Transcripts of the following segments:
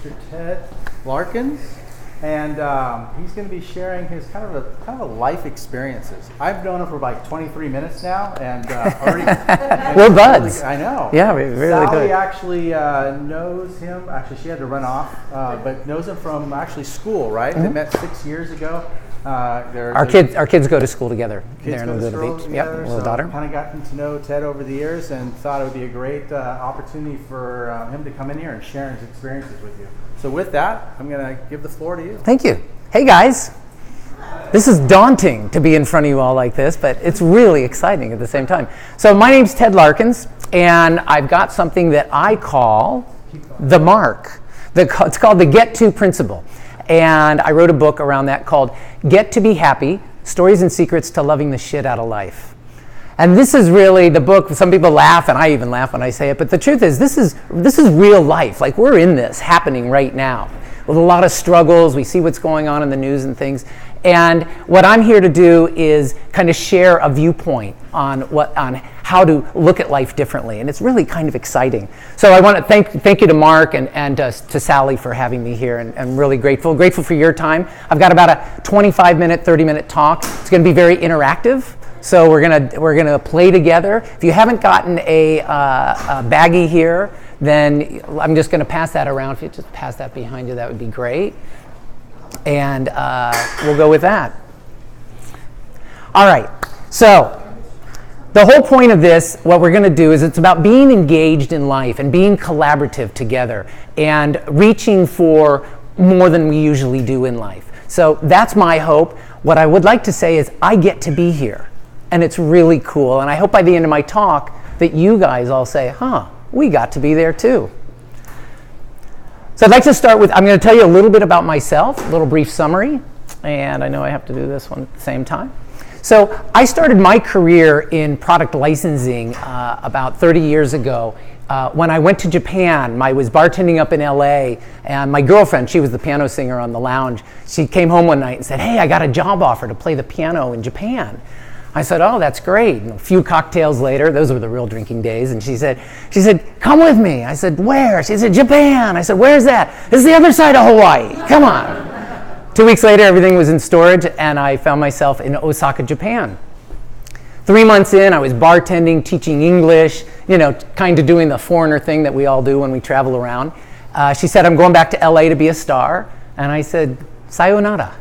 Mr. Ted Larkins, and he's going to be sharing his kind of a life experiences. I've known him for like 23 minutes now, and already we're buds. I know. Yeah, we're really Sally good. Actually knows him. Actually, she had to run off, but knows him from actually school. Right? They met 6 years ago. Our kids go to school together. Kids go go to school the beach. together, Little so daughter. Kind of gotten to know Ted over the years, and thought it would be a great opportunity for him to come in here and share his experiences with you. So with that, I'm going to give the floor to you. Thank you. Hey guys, this is daunting to be in front of you all like this, but it's really exciting at the same time. So my name's Ted Larkins, and I've got something that I call the mark. It's called the Get To Principle. And I wrote a book around that called Get To Be Happy, Stories and Secrets to Loving the Shit Out of Life. And this is really the book. Some people laugh, and I even laugh when I say it, but the truth is this is real life. Like, we're in this happening right now with a lot of struggles. We see what's going on in the news and things. And what I'm here to do is kind of share a viewpoint on how to look at life differently, and it's really kind of exciting. So I want to thank you to Mark and to Sally for having me here, and I'm really grateful for your time. I've got about a 25-minute, 30-minute talk. It's going to be very interactive. So we're gonna play together. If you haven't gotten a baggie here, then I'm just gonna pass that around. If you just pass that behind you, that would be great. And we'll go with that. All right. So the whole point of this, what we're gonna do is it's about being engaged in life and being collaborative together and reaching for more than we usually do in life. So that's my hope. What I would like to say is I get to be here. And it's really cool. And I hope by the end of my talk that you guys all say, we got to be there too. So I'd like to start with, I'm going to tell you a little bit about myself, a little brief summary. And I know I have to do this one at the same time. So I started my career in product licensing about 30 years ago. When I went to Japan, I was bartending up in LA, and my girlfriend, she was the piano singer on the lounge, she came home one night and said, hey, I got a job offer to play the piano in Japan. I said, oh, that's great. And a few cocktails later, those were the real drinking days, and she said, come with me. I said, where? She said, Japan. I said, where's that? This is the other side of Hawaii. Come on. 2 weeks later, everything was in storage, and I found myself in Osaka, Japan. 3 months in, I was bartending, teaching English, kind of doing the foreigner thing that we all do when we travel around. She said, I'm going back to LA to be a star. And I said, sayonara.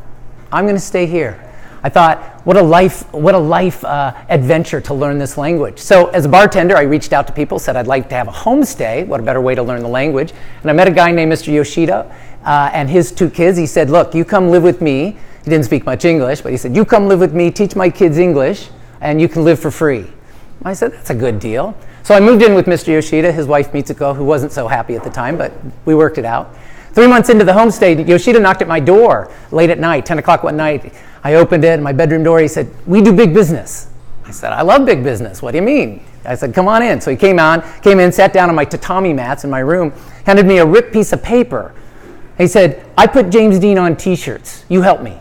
I'm going to stay here. I thought, what a life adventure to learn this language. So as a bartender, I reached out to people, said I'd like to have a homestay. What a better way to learn the language. And I met a guy named Mr. Yoshida and his 2 kids. He said, look, you come live with me. He didn't speak much English, but he said, you come live with me, teach my kids English, and you can live for free. I said, that's a good deal. So I moved in with Mr. Yoshida, his wife Mitsuko, who wasn't so happy at the time, but we worked it out. 3 months into the homestay, Yoshida knocked at my door late at night, 10 o'clock one night. I opened it, my bedroom door, he said, we do big business. I said, I love big business. What do you mean? I said, come on in. So he came in, sat down on my tatami mats in my room, handed me a ripped piece of paper. He said, I put James Dean on t-shirts. You help me.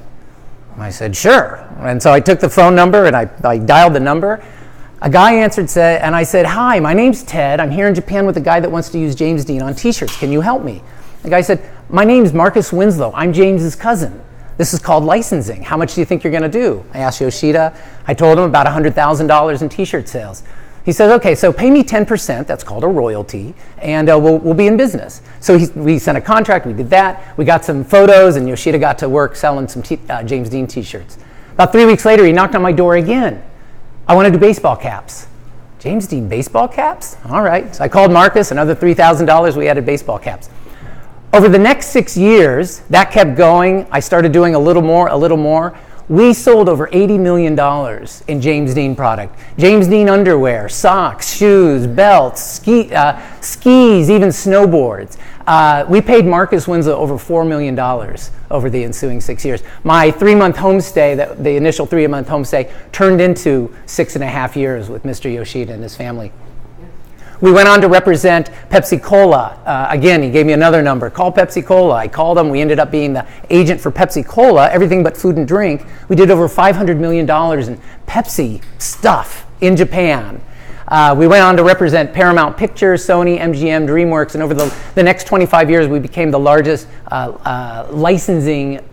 I said, sure. And so I took the phone number and I dialed the number. A guy answered, and I said, hi, my name's Ted. I'm here in Japan with a guy that wants to use James Dean on t-shirts. Can you help me? The guy said, my name's Marcus Winslow. I'm James's cousin. This is called licensing. How much do you think you're going to do? I asked Yoshida. I told him about $100,000 in t-shirt sales. He said, okay, so pay me 10%. That's called a royalty. And we'll be in business. So we sent a contract. We did that. We got some photos, and Yoshida got to work selling some James Dean t-shirts. About 3 weeks later, he knocked on my door again. I want to do baseball caps. James Dean baseball caps? All right. So I called Marcus. Another $3,000. We added baseball caps. Over the next 6 years, that kept going. I started doing a little more. We sold over $80 million in James Dean product. James Dean underwear, socks, shoes, belts, skis, even snowboards. We paid Marcus Winslow over $4 million over the ensuing 6 years. My 3-month homestay, the initial 3-month homestay, turned into 6.5 years with Mr. Yoshida and his family. We went on to represent Pepsi-Cola. Again, he gave me another number. Call Pepsi-Cola. I called them. We ended up being the agent for Pepsi-Cola, everything but food and drink. We did over $500 million in Pepsi stuff in Japan. We went on to represent Paramount Pictures, Sony, MGM, DreamWorks, and over the next 25 years, we became the largest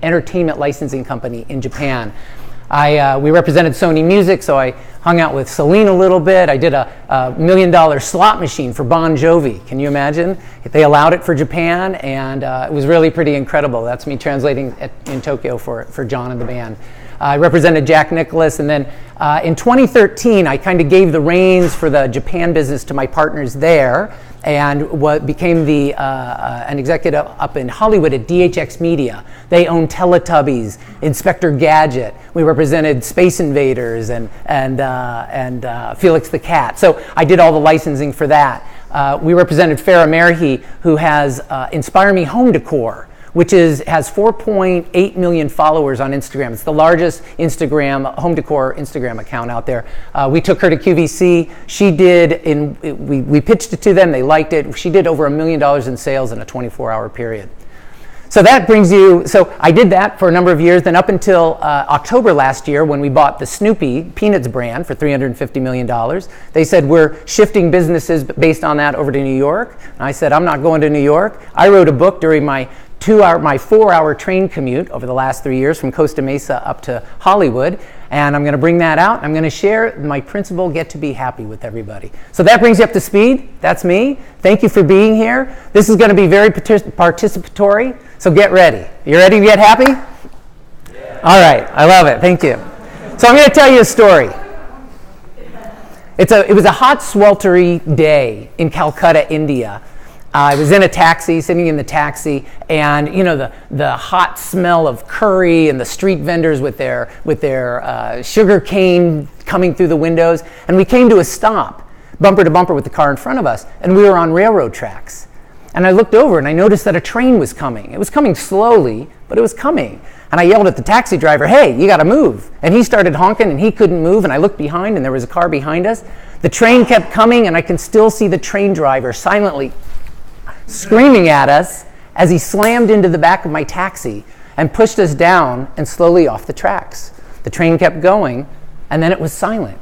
entertainment licensing company in Japan. We represented Sony Music, so I hung out with Celine a little bit. I did a $1 million slot machine for Bon Jovi. Can you imagine? They allowed it for Japan, and it was really pretty incredible. That's me translating in Tokyo for John and the band. I represented Jack Nicklaus, and then in 2013, I kind of gave the reins for the Japan business to my partners there, and became an executive up in Hollywood at DHX Media. They own Teletubbies, Inspector Gadget. We represented Space Invaders and Felix the Cat. So I did all the licensing for that. We represented Farah Merhi, who has Inspire Me Home Decor, which has 4.8 million followers on Instagram. It's the largest home decor Instagram account out there. We took her to QVC. We pitched it to them. They liked it. She did over $1 million in sales in a 24-hour period. So that brings you, so I did that for a number of years. Then up until October last year, when we bought the Snoopy Peanuts brand for $350 million, they said, we're shifting businesses based on that over to New York. And I said, I'm not going to New York. I wrote a book during my 4-hour train commute over the last 3 years from Costa Mesa up to Hollywood, and I'm going to bring that out. I'm going to share my principle, get to be happy with everybody. So that brings you up to speed. That's me. Thank you for being here. This is going to be very participatory, so get ready. You ready to get happy? Yeah. All right. I love it. Thank you. So I'm going to tell you a story. It was a hot, sweltery day in Calcutta, India. I was in a taxi, sitting in the taxi, and you know the hot smell of curry and the street vendors with their sugar cane coming through the windows. And we came to a stop, bumper to bumper with the car in front of us, and we were on railroad tracks. And I looked over and I noticed that a train was coming. It was coming slowly, but it was coming. And I yelled at the taxi driver, "Hey, you got to move!" And he started honking, and he couldn't move. And I looked behind, and there was a car behind us. The train kept coming, and I can still see the train driver silently screaming at us as he slammed into the back of my taxi and pushed us down and slowly off the tracks. The train kept going, and then it was silent.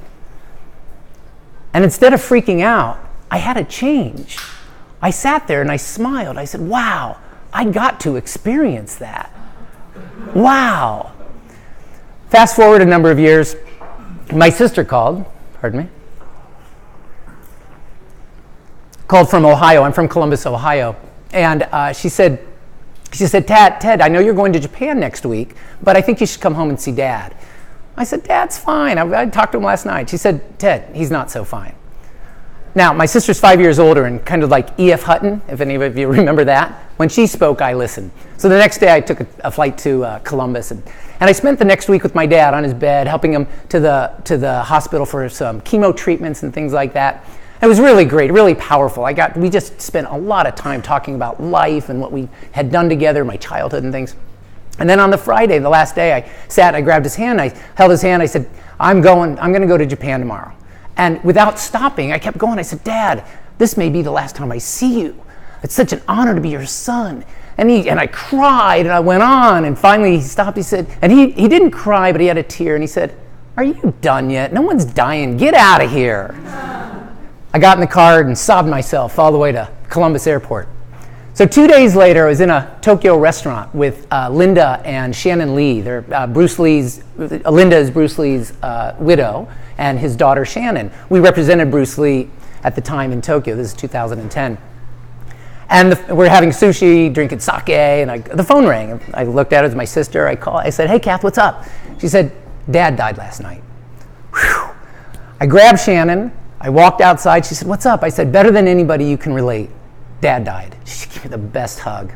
And instead of freaking out, I had a change. I sat there and I smiled. I said, wow, I got to experience that. Wow. Fast forward a number of years, my sister called from Ohio. I'm from Columbus, Ohio. And she said, Ted, I know you're going to Japan next week, but I think you should come home and see Dad. I said, Dad's fine. I talked to him last night. She said, Ted, he's not so fine. Now, my sister's 5 years older, and kind of like E.F. Hutton, if any of you remember that. When she spoke, I listened. So the next day I took a flight to Columbus, and I spent the next week with my dad on his bed, helping him to the hospital for some chemo treatments and things like that. It was really great, really powerful. We just spent a lot of time talking about life and what we had done together, my childhood and things. And then on the Friday, the last day, I grabbed his hand, I held his hand, I said, I'm going to go to Japan tomorrow. And without stopping, I kept going. I said, Dad, this may be the last time I see you. It's such an honor to be your son. And I cried, and I went on, and finally he stopped. He said, and he didn't cry, but he had a tear, and he said, are you done yet? No one's dying. Get out of here. I got in the car and sobbed myself all the way to Columbus Airport. So 2 days later, I was in a Tokyo restaurant with Linda and Shannon Lee. They're Linda is Bruce Lee's widow, and his daughter Shannon. We represented Bruce Lee at the time in Tokyo. This is 2010. And we're having sushi, drinking sake, and the phone rang. I looked at it, it was my sister. I said, hey, Kath, what's up? She said, Dad died last night. Whew. I grabbed Shannon. I walked outside. She said, what's up? I said, better than anybody you can relate. Dad died. She gave me the best hug.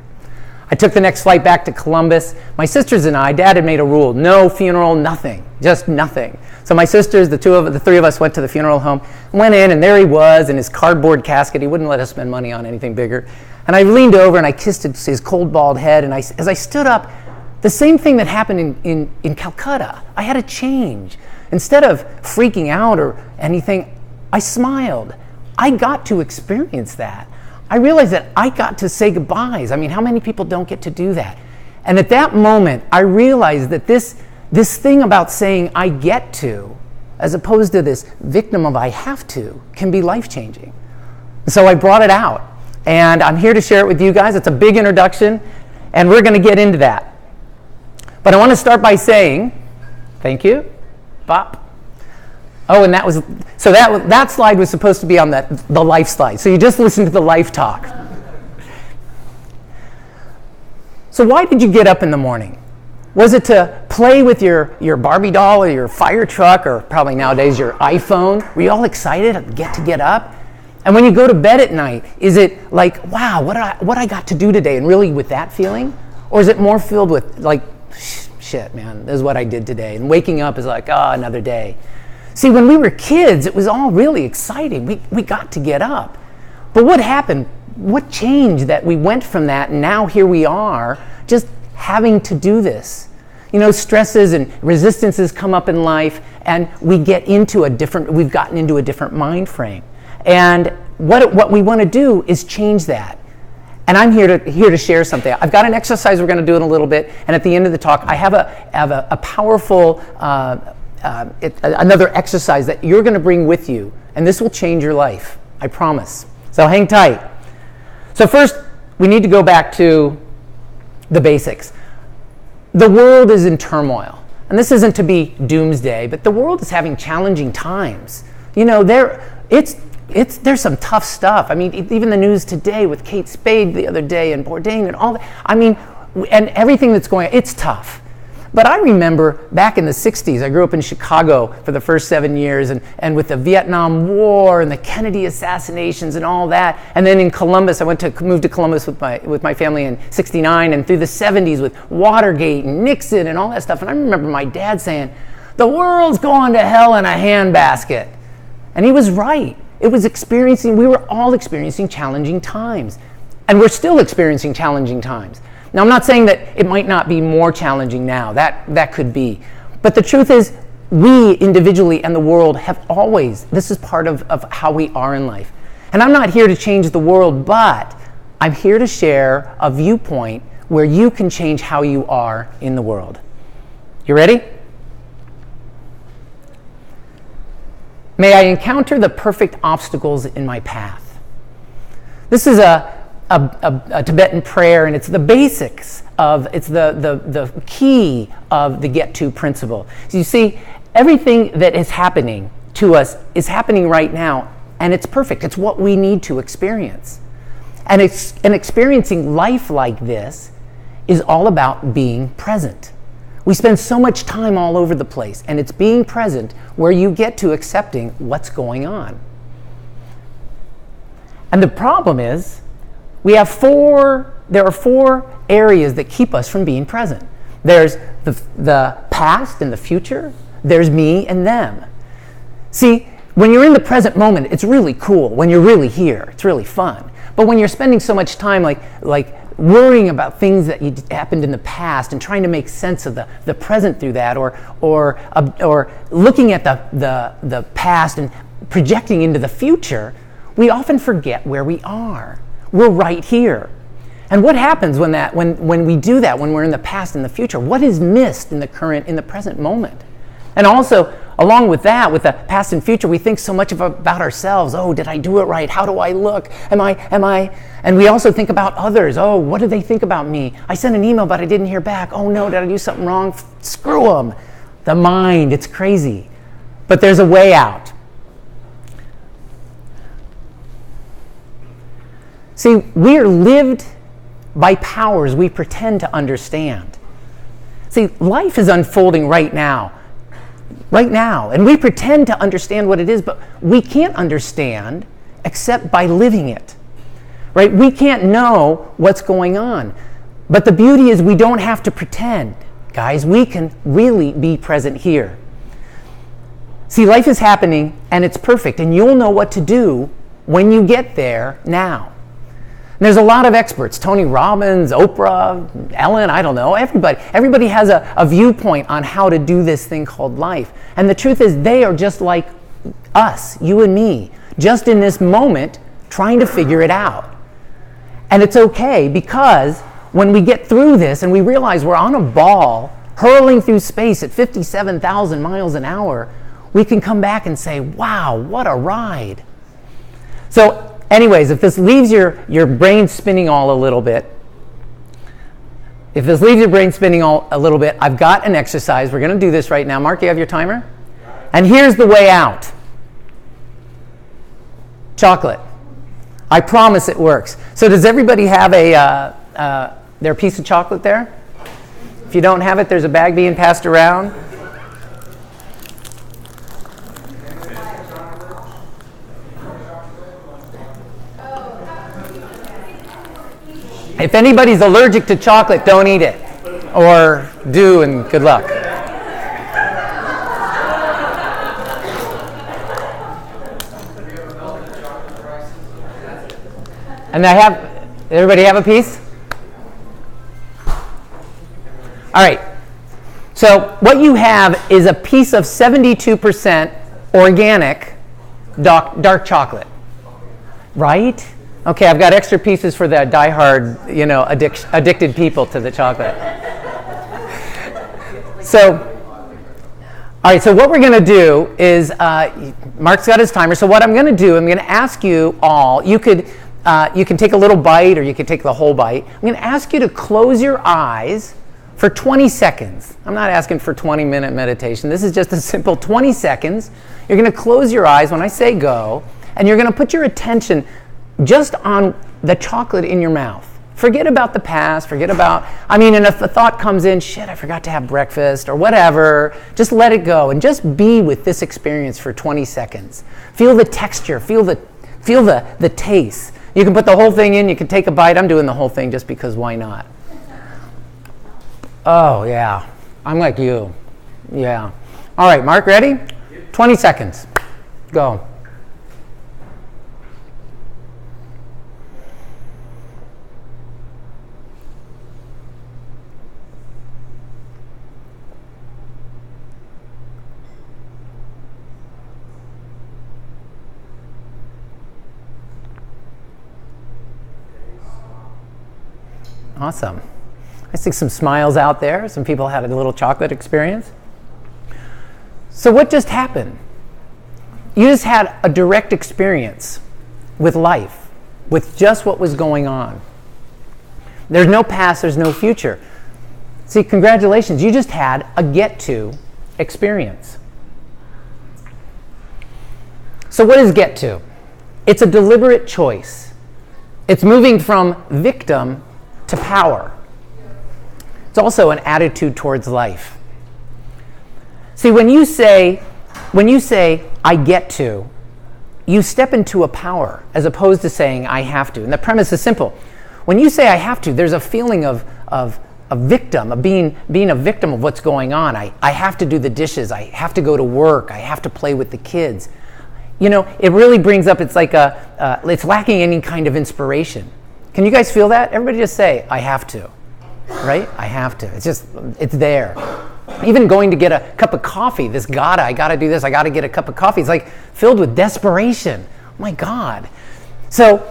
I took the next flight back to Columbus. My sisters and Dad had made a rule, no funeral, nothing, just nothing. So my sisters, the three of us went to the funeral home, went in, and there he was in his cardboard casket. He wouldn't let us spend money on anything bigger. And I leaned over and I kissed his cold, bald head, and as I stood up, the same thing that happened in Calcutta. I had a change. Instead of freaking out or anything, I smiled. I got to experience that. I realized that I got to say goodbyes. I mean, how many people don't get to do that? And at that moment, I realized that this thing about saying I get to as opposed to this victim of I have to, can be life-changing. So I brought it out, and I'm here to share it with you guys. It's a big introduction, and we're going to get into that. But I want to start by saying, thank you, Bop. Oh, and that slide was supposed to be on the life slide. So you just listened to the life talk. So why did you get up in the morning? Was it to play with your Barbie doll or your fire truck or probably nowadays your iPhone? Were you all excited to get up? And when you go to bed at night, is it like, wow, what I got to do today, and really with that feeling? Or is it more filled with like, shit, man, this is what I did today. And waking up is like, oh, another day. See, when we were kids, it was all really exciting. We got to get up. But what happened? What changed that we went from that and now here we are just having to do this? You know, stresses and resistances come up in life, and we've gotten into a different mind frame. And what we want to do is change that. And I'm here to share something. I've got an exercise we're going to do in a little bit, and at the end of the talk, I have a powerful another exercise that you're going to bring with you, and this will change your life. I promise. So hang tight. So first, we need to go back to the basics. The world is in turmoil, and this isn't to be doomsday, but the world is having challenging times. You know, there's some tough stuff. I mean, even the news today with Kate Spade the other day and Bourdain and all that. I mean, and everything that's going on, it's tough. But I remember back in the 60s, I grew up in Chicago for the first 7 years, and with the Vietnam War and the Kennedy assassinations and all that. And then in Columbus, I moved to Columbus with my family in '69, and through the 70s with Watergate and Nixon and all that stuff. And I remember my dad saying, the world's going to hell in a handbasket. And he was right. We were all experiencing challenging times. And we're still experiencing challenging times. Now, I'm not saying that it might not be more challenging now. That could be. But the truth is, we individually and the world have always, this is part of how we are in life. And I'm not here to change the world, but I'm here to share a viewpoint where you can change how you are in the world. You ready? May I encounter the perfect obstacles in my path. This is a Tibetan prayer, and it's the basics it's the key of the get to principle. So you see, everything that is happening to us is happening right now, and it's perfect. It's what we need to experience. And experiencing life like this is all about being present. We spend so much time all over the place, and it's being present where you get to accepting what's going on. And the problem is, there are four areas that keep us from being present. There's the past and the future. There's me and them. See, when you're in the present moment, it's really cool. When you're really here, it's really fun. But when you're spending so much time like worrying about things that happened in the past and trying to make sense of the present through that, or looking at the past and projecting into the future, we often forget where we are. We're right here. And what happens when we do that, when we're in the past and the future? What is missed in the present moment? And also, along with that, with the past and future, we think so much about ourselves. Oh, did I do it right? How do I look? Am I? And we also think about others. Oh, what do they think about me? I sent an email, but I didn't hear back. Oh no, did I do something wrong? Screw them. The mind, it's crazy. But there's a way out. See, we are lived by powers we pretend to understand. See, life is unfolding right now, and we pretend to understand what it is, but we can't understand except by living it, right? We can't know what's going on, but the beauty is we don't have to pretend, guys. We can really be present here. See, life is happening, and it's perfect, and you'll know what to do when you get there now. And there's a lot of experts, Tony Robbins, Oprah, Ellen, I don't know, everybody has a viewpoint on how to do this thing called life. And the truth is, they are just like us, you and me, just in this moment trying to figure it out. And it's okay, because when we get through this and we realize we're on a ball hurling through space at 57,000 miles an hour, we can come back and say, wow, what a ride. So anyways, if this leaves your brain spinning all a little bit, I've got an exercise. We're going to do this right now. Mark, you have your timer? And here's the way out. Chocolate. I promise it works. So does everybody have their piece of chocolate there? If you don't have it, there's a bag being passed around. If anybody's allergic to chocolate, don't eat it. Or do, and good luck. And everybody have a piece? All right. So what you have is a piece of 72% organic dark chocolate. Right? Okay, I've got extra pieces for the diehard, addicted people to the chocolate. So, all right, so what we're going to do is, Mark's got his timer, so what I'm going to do, I'm going to ask you all, you can take a little bite or you can take the whole bite. I'm going to ask you to close your eyes for 20 seconds. I'm not asking for 20-minute meditation. This is just a simple 20 seconds. You're going to close your eyes when I say go, and you're going to put your attention just on the chocolate in your mouth. Forget about the past, and if the thought comes in, shit, I forgot to have breakfast or whatever, just let it go and just be with this experience for 20 seconds. Feel the texture, feel the taste. You can put the whole thing in, you can take a bite. I'm doing the whole thing just because why not? Oh, yeah. I'm like you. Yeah. All right, Mark, ready? 20 seconds. Go. Awesome. I see some smiles out there. Some people had a little chocolate experience. So what just happened? You just had a direct experience with life, with just what was going on. There's no past, there's no future. See, congratulations, you just had a get-to experience. So what is get to? It's a deliberate choice. It's moving from victim to power. It's also an attitude towards life. See, when you say, I get to, you step into a power as opposed to saying, I have to. And the premise is simple. When you say I have to, there's a feeling of a victim, of being a victim of what's going on. I have to do the dishes. I have to go to work. I have to play with the kids. It really brings up, it's like it's lacking any kind of inspiration. Can you guys feel that? Everybody just say, I have to. Right? I have to. It's there. Even going to get a cup of coffee, I gotta do this, I gotta get a cup of coffee. It's like filled with desperation. Oh my God. So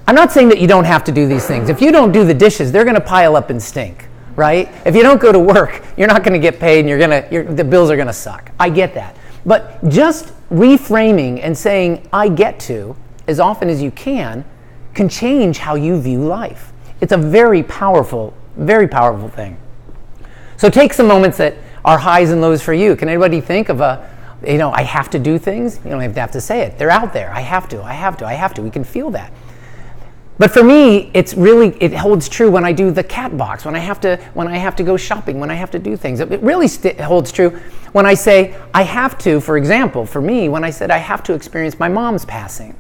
I'm not saying that you don't have to do these things. If you don't do the dishes, they're gonna pile up and stink, right? If you don't go to work, you're not gonna get paid and the bills are gonna suck. I get that. But just reframing and saying, I get to, as often as you can change how you view life. It's a very powerful thing. So take some moments that are highs and lows for you. Can anybody think of I have to do things? You don't even have to say it. They're out there. I have to. We can feel that. But for me, it holds true when I do the cat box, when I have to go shopping, when I have to do things. It really holds true when I say I have to, for example, for me, when I said I have to experience my mom's passing.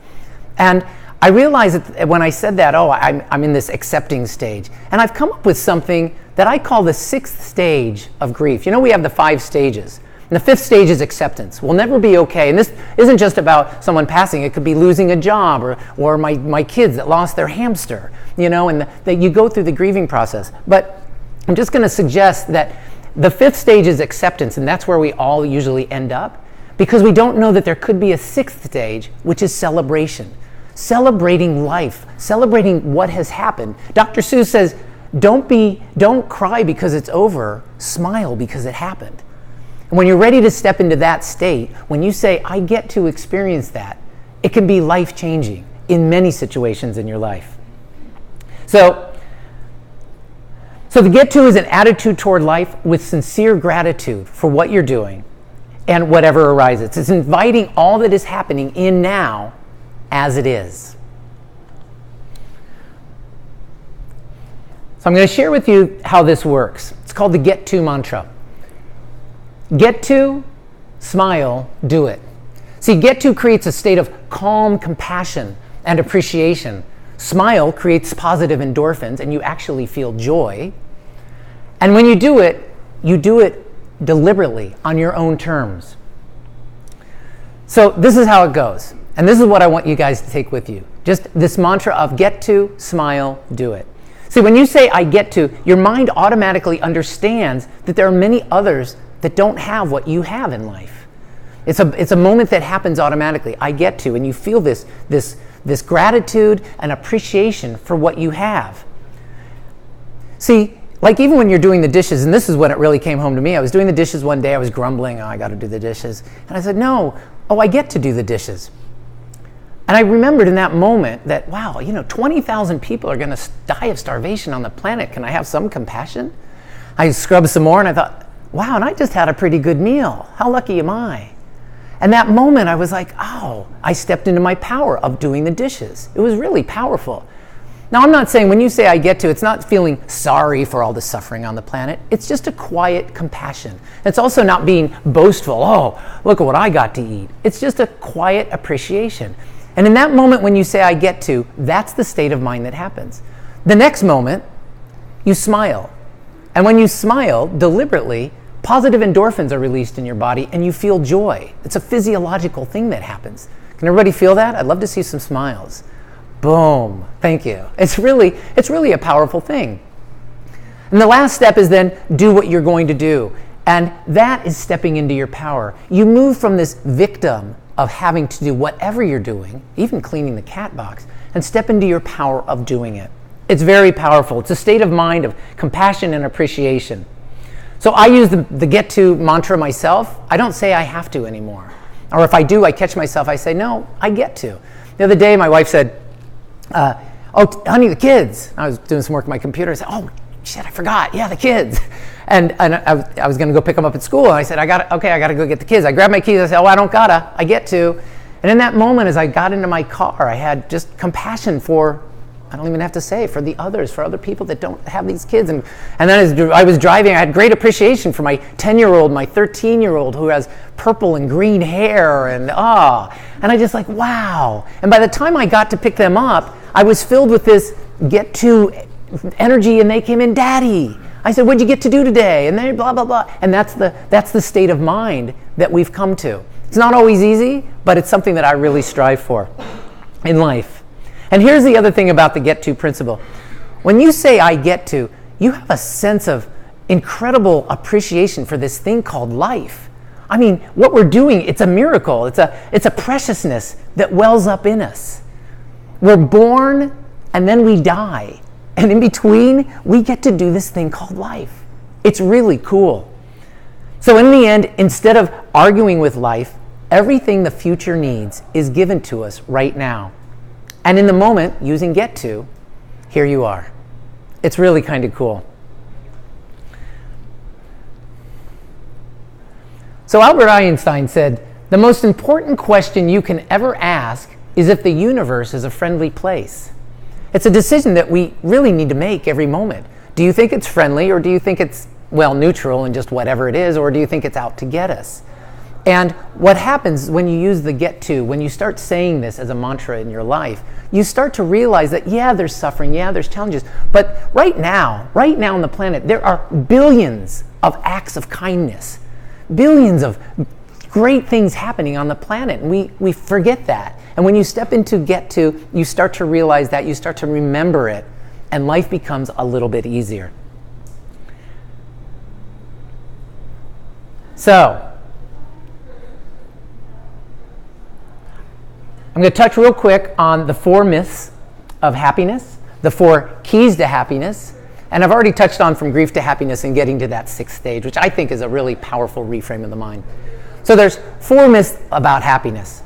And I realized that when I said that, I'm in this accepting stage. And I've come up with something that I call the 6th stage of grief. We have the 5 stages. And the 5th stage is acceptance. We'll never be okay. And this isn't just about someone passing. It could be losing a job or my kids that lost their hamster, and that you go through the grieving process. But I'm just going to suggest that the 5th stage is acceptance, and that's where we all usually end up, because we don't know that there could be a 6th stage, which is celebration. Celebrating life, celebrating what has happened. Dr. Seuss says, don't cry because it's over, smile because it happened. And when you're ready to step into that state, when you say, I get to experience that, it can be life-changing in many situations in your life. So the get to is an attitude toward life with sincere gratitude for what you're doing and whatever arises. It's inviting all that is happening in now as it is. So I'm going to share with you how this works. It's called the get to mantra. Get to, smile, do it. See, get to creates a state of calm compassion and appreciation. Smile creates positive endorphins and you actually feel joy. And when you do it deliberately on your own terms. So this is how it goes. And this is what I want you guys to take with you. Just this mantra of get to, smile, do it. See, when you say I get to, your mind automatically understands that there are many others that don't have what you have in life. It's a moment that happens automatically. I get to, and you feel this gratitude and appreciation for what you have. See, like even when you're doing the dishes, and this is when it really came home to me. I was doing the dishes one day, I was grumbling, I got to do the dishes. And I said, I get to do the dishes. And I remembered in that moment that, wow, 20,000 people are going to die of starvation on the planet. Can I have some compassion? I scrubbed some more and I thought, wow, and I just had a pretty good meal. How lucky am I? And that moment I was like, I stepped into my power of doing the dishes. It was really powerful. Now, I'm not saying when you say I get to, it's not feeling sorry for all the suffering on the planet. It's just a quiet compassion. It's also not being boastful. Look at what I got to eat. It's just a quiet appreciation. And in that moment when you say I get to, that's the state of mind that happens. The next moment, you smile. And when you smile deliberately, positive endorphins are released in your body and you feel joy. It's a physiological thing that happens. Can everybody feel that? I'd love to see some smiles. Boom. Thank you. It's really a powerful thing. And the last step is then do what you're going to do. And that is stepping into your power. You move from this victim of having to do whatever you're doing, even cleaning the cat box, and step into your power of doing it. It's very powerful. It's a state of mind of compassion and appreciation. So I use the get to mantra myself. I don't say I have to anymore. Or if I do, I catch myself, I say, no, I get to. The other day, my wife said, honey, the kids. I was doing some work on my computer. I said, oh, shit, I forgot. Yeah, the kids. And I was going to go pick them up at school. And I said, I got to go get the kids. I grabbed my keys. I said, I don't gotta. I get to. And in that moment, as I got into my car, I had just compassion for, I don't even have to say, for the others, for other people that don't have these kids. And then as I was driving, I had great appreciation for my 10-year-old, my 13-year-old who has purple and green hair. And I just like, wow. And by the time I got to pick them up, I was filled with this get to energy, and they came in, Daddy. I said, what'd you get to do today? And they blah, blah, blah. And that's the state of mind that we've come to. It's not always easy, but it's something that I really strive for in life. And here's the other thing about the get to principle. When you say I get to, you have a sense of incredible appreciation for this thing called life. I mean, what we're doing, it's a miracle. It's a preciousness that wells up in us. We're born and then we die. And in between, we get to do this thing called life. It's really cool. So in the end, instead of arguing with life, everything the future needs is given to us right now. And in the moment, using get to, here you are. It's really kind of cool. So Albert Einstein said, the most important question you can ever ask is if the universe is a friendly place. It's a decision that we really need to make every moment. Do you think it's friendly, or do you think it's, neutral and just whatever it is, or do you think it's out to get us? And what happens when you use the get to, when you start saying this as a mantra in your life, you start to realize that, there's suffering, there's challenges, but right now on the planet, there are billions of acts of kindness, billions of great things happening on the planet, and we forget that. And when you step into get to, you start to realize that, you start to remember it, and life becomes a little bit easier. So, I'm going to touch real quick on the 4 myths of happiness, the 4 keys to happiness, And I've already touched on from grief to happiness and getting to that 6th stage, which I think is a really powerful reframe of the mind. So there's 4 myths about happiness.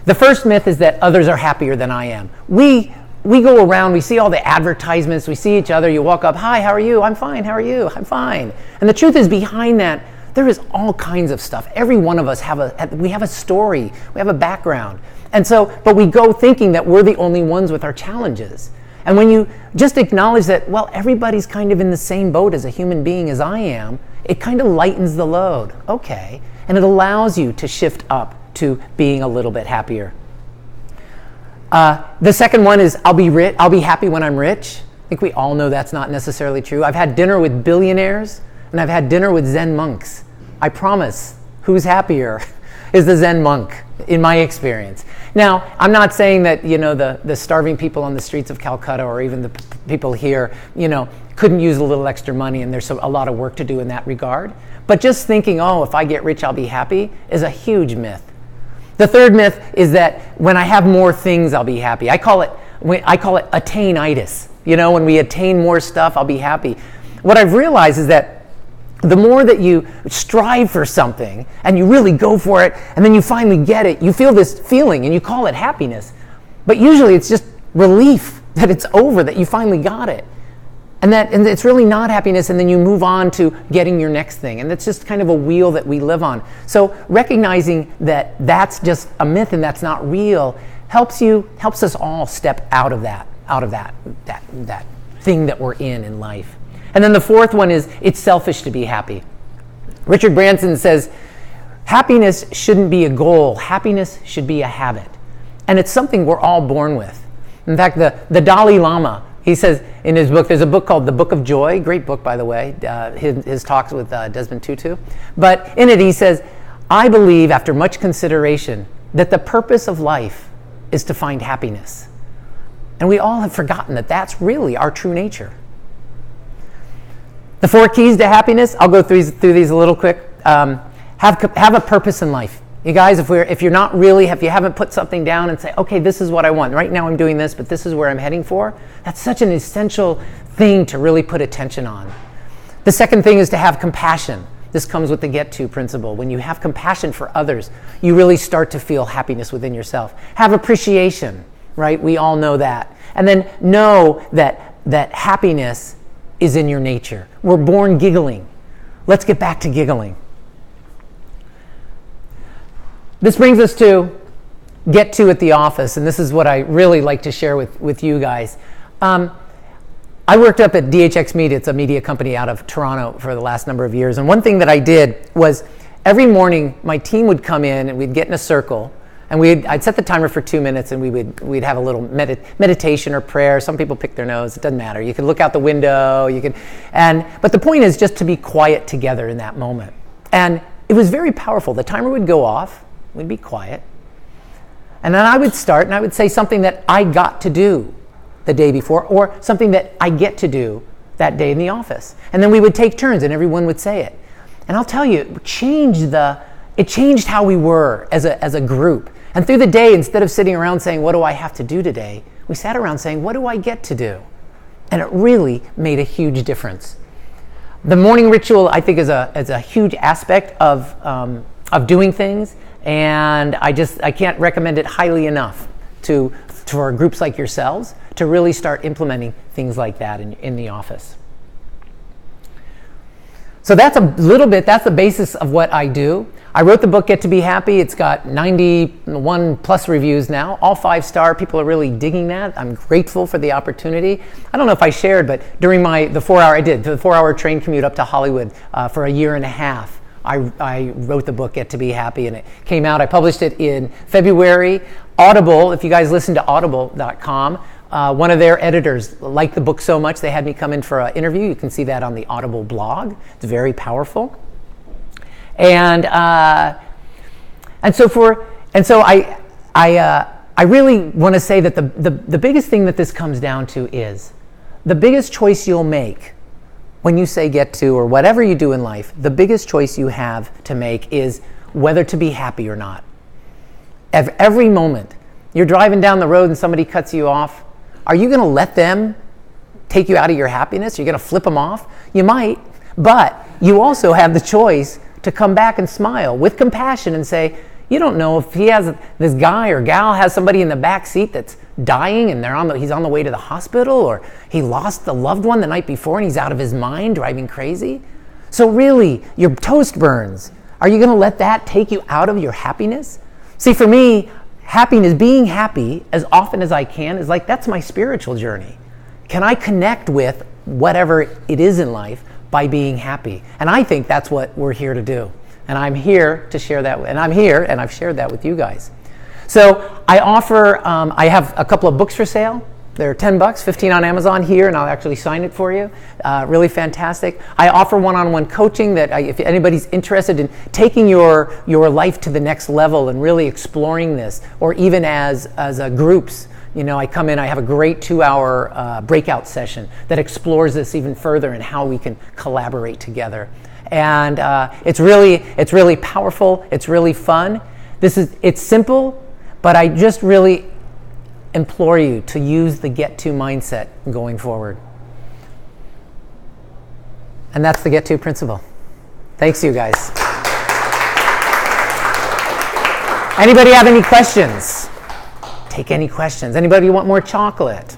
The first myth is that others are happier than I am. We go around, we see all the advertisements, we see each other, you walk up, hi, how are you? I'm fine, how are you? I'm fine. And the truth is behind that, there is all kinds of stuff. Every one of us we have a story, we have a background. And so, but we go thinking that we're the only ones with our challenges. And when you just acknowledge that, well, everybody's kind of in the same boat as a human being as I am, it kind of lightens the load. Okay. And it allows you to shift up to being a little bit happier. The second one is I'll be happy when I'm rich. I think we all know that's not necessarily true. I've had dinner with billionaires and I've had dinner with Zen monks. I promise, who's happier is the Zen monk in my experience. Now, I'm not saying that, the starving people on the streets of Calcutta or even the people here, couldn't use a little extra money, and there's a lot of work to do in that regard. But just thinking, oh, if I get rich, I'll be happy is a huge myth. The third myth is that when I have more things, I'll be happy. I call it attainitis. When we attain more stuff, I'll be happy. What I've realized is that the more that you strive for something and you really go for it and then you finally get it, you feel this feeling and you call it happiness. But usually it's just relief that it's over, that you finally got it. And it's really not happiness, and then you move on to getting your next thing. And it's just kind of a wheel that we live on. So recognizing that that's just a myth and that's not real helps us all step out of that thing that we're in life. And then the fourth one is it's selfish to be happy. Richard Branson says, happiness shouldn't be a goal. Happiness should be a habit. And it's something we're all born with. In fact, the Dalai Lama, he says in his book, there's a book called The Book of Joy, great book, by the way, his talks with Desmond Tutu. But in it he says, I believe after much consideration that the purpose of life is to find happiness. And we all have forgotten that that's really our true nature. The 4 keys to happiness, I'll go through these a little quick. Have a purpose in life. You guys, if you haven't put something down and say, okay, this is what I want. Right now I'm doing this, but this is where I'm heading for. That's such an essential thing to really put attention on. The second thing is to have compassion. This comes with the get to principle. When you have compassion for others, you really start to feel happiness within yourself. Have appreciation, right? We all know that. And then know that happiness is in your nature. We're born giggling. Let's get back to giggling. This brings us to get to at the office, and this is what I really like to share with you guys. I worked up at DHX Media. It's a media company out of Toronto for the last number of years, and one thing that I did was every morning my team would come in and we'd get in a circle, and I'd set the timer for 2 minutes, and we'd have a little meditation or prayer. Some people pick their nose. It doesn't matter. You can look out the window. But the point is just to be quiet together in that moment. And it was very powerful. The timer would go off. We'd be quiet. And then I would start, and I would say something that I got to do the day before, or something that I get to do that day in the office. And then we would take turns, and everyone would say it. And I'll tell you, it changed how we were as a group. And through the day, instead of sitting around saying, what do I have to do today? We sat around saying, what do I get to do? And it really made a huge difference. The morning ritual, I think, is a huge aspect of doing things. And I can't recommend it highly enough for groups like yourselves to really start implementing things like that in the office. So that's that's the basis of what I do. I wrote the book, Get to Be Happy. It's got 91 plus reviews now, all 5-star. People are really digging that. I'm grateful for the opportunity. I don't know if I shared, but during the 4-hour train commute up to Hollywood for a year and a half, I wrote the book, Get to Be Happy, and it came out. I published it in February. Audible, if you guys listen to audible.com, one of their editors liked the book so much they had me come in for an interview. You can see that on the Audible blog. It's very powerful. And so I really want to say that the biggest thing that this comes down to is the biggest choice you'll make when you say get to, or whatever you do in life, the biggest choice you have to make is whether to be happy or not. Every moment you're driving down the road and somebody cuts you off, are you going to let them take you out of your happiness? You're going to flip them off? You might, but you also have the choice to come back and smile with compassion and say, you don't know if this guy or gal has somebody in the back seat that's dying and he's on the way to the hospital, or he lost a loved one the night before and he's out of his mind driving crazy. So really, your toast burns. Are you going to let that take you out of your happiness? See, for me, happiness, being happy as often as I can is like, that's my spiritual journey. Can I connect with whatever it is in life by being happy? And I think that's what we're here to do. And I'm here to share that. And I'm here, and I've shared that with you guys. So I offer, I have a couple of books for sale. They're $10, 15 on Amazon here, and I'll actually sign it for you. Really fantastic. I offer one-on-one coaching that if anybody's interested in taking your life to the next level and really exploring this, or even as groups. I come in, I have a great 2-hour breakout session that explores this even further and how we can collaborate together. And it's really powerful. It's really fun. It's simple, but I just really implore you to use the get to mindset going forward. And that's the get to principle. Thanks, you guys. Anybody have any questions? Take any questions. Anybody want more chocolate?